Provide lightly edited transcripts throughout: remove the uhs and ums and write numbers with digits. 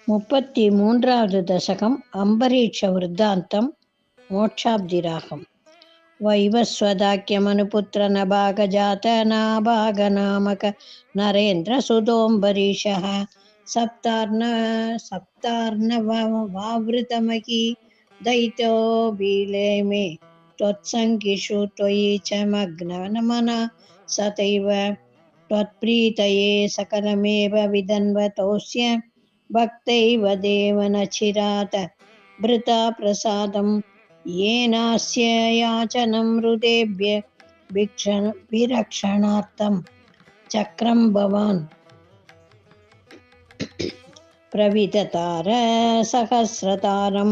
33வது దశకం అంబరీష వృద్ధాంతం మోక్షాబ్దిరాగం. వైవస్వదాఖ్యమనుపుత్ర నభాగజాత నాభాగనామక నరేంద్ర సుతోంబరీషః సప్తార్ణవావృతమహీ దయితో బిలేమే త్వత్సంగిషు త్వయి చ మగ్నమనః సతైవ త్వత్ప్రీతయే సకలమేవ విదన్వతోస్య భక్తైవ దేవన చిరాత భృతా ప్రసాదం येनास्य याचनं हृदेभ्य विरक्षणार्थं चक्रं भवान् प्रविततार सहस्रतारं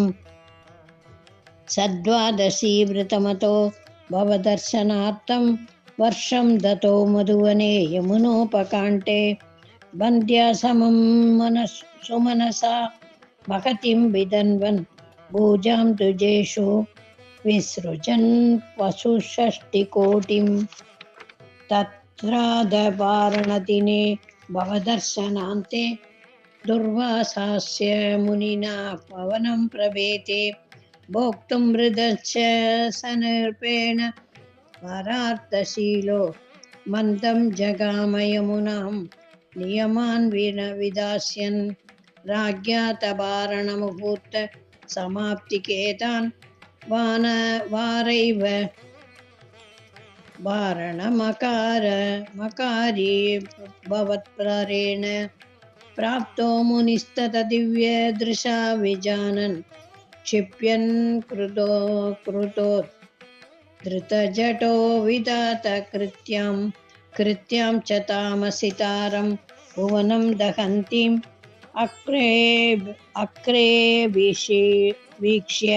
सद्वादशीवृतमतो भवदर्शनार्थं वर्षं दतो मधुवने यमुनोपकाण्ठे वन्द्यासमं सुमनसा महतिं विदन्वन् भूजां तुजेषु विसृजन् वसुषष्टिकोटिं तत्रादवारणदिने भवदर्शनान्ते दुर्वासास्य मुनिना पवनं प्रभेते भोक्तुं हृदश्च सनर्पेण परार्थशीलो मन्दं जगामयमुनां नियमान् विदास्यन् राज्ञा तवारणमुहूर्त समाप्तिकेतान् वारैव वारणमकारी भवत्प्रेण प्राप्तो मुनिस्तत दिव्यदृशा विजानन् क्षिप्यन् कृतो धृतजटो विधात कृत्यां च तामसितारं भुवनं दहन्तीम् अक्रे वीक्ष्य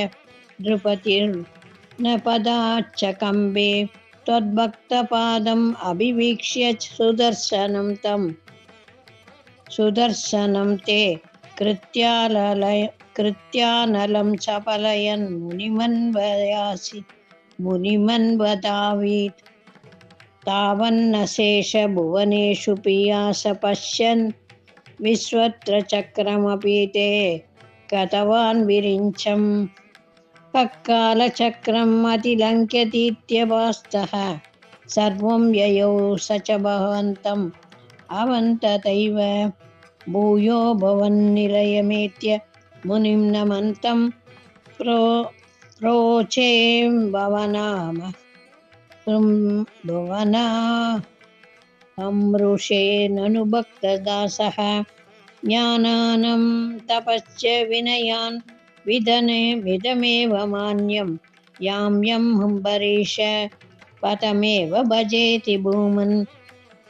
नृपतिर्न पदाच्चकम्बे त्वद्भक्तपादम् अभिवीक्ष्य सुदर्शनं ते कृत्यानलं चपलयन् मुनिमन्वदावीत् तावन्न शेषभुवनेषु पियास पश्यन् विश्वत्र चक्रमपि ते गतवान् विरिञ्चं कक्कालचक्रम् अतिलङ्क्यतीत्यवास्तः सर्वं ययौ स च भवन्तम् अवन्ततैव भूयो भवन्निलयमेत्य मुनिं नमन्तं प्रोचे भवना अमृषे ननु भक्तदासः ज्ञानानं तपश्च विनयान् विदमेव मान्यं यां अम्बरीष पदमेव भजेति भूमन्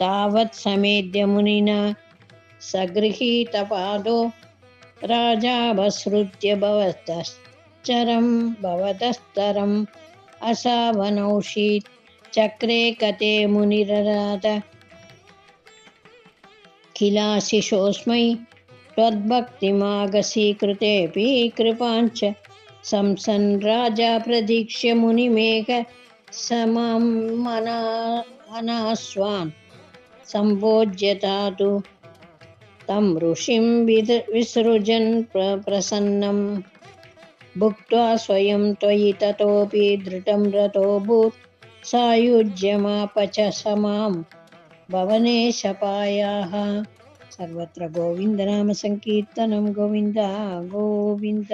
तावत् समेध्य मुनिना सगृहीतपादो राजावसृत्य भवतस्तरम् असावनौषीत् चक्रे कते मुनिररात किलाशिषोऽस्मै त्वद्भक्तिमागसीकृतेऽपि कृपाञ्च संसन् राजा प्रदीक्ष्य मुनिमेघ समां अनास्वान् सम्भोज्यतातु तं ऋषिं विसृजन् प्रसन्नं भुक्त्वा स्वयं त्वयि ततोऽपि धृतं रतोऽभूत् सायुज्यमाप च समां भवने शपायाः. सर्वत्र गोविन्दनाम संकीर्तनं गोविन्द गोविन्द.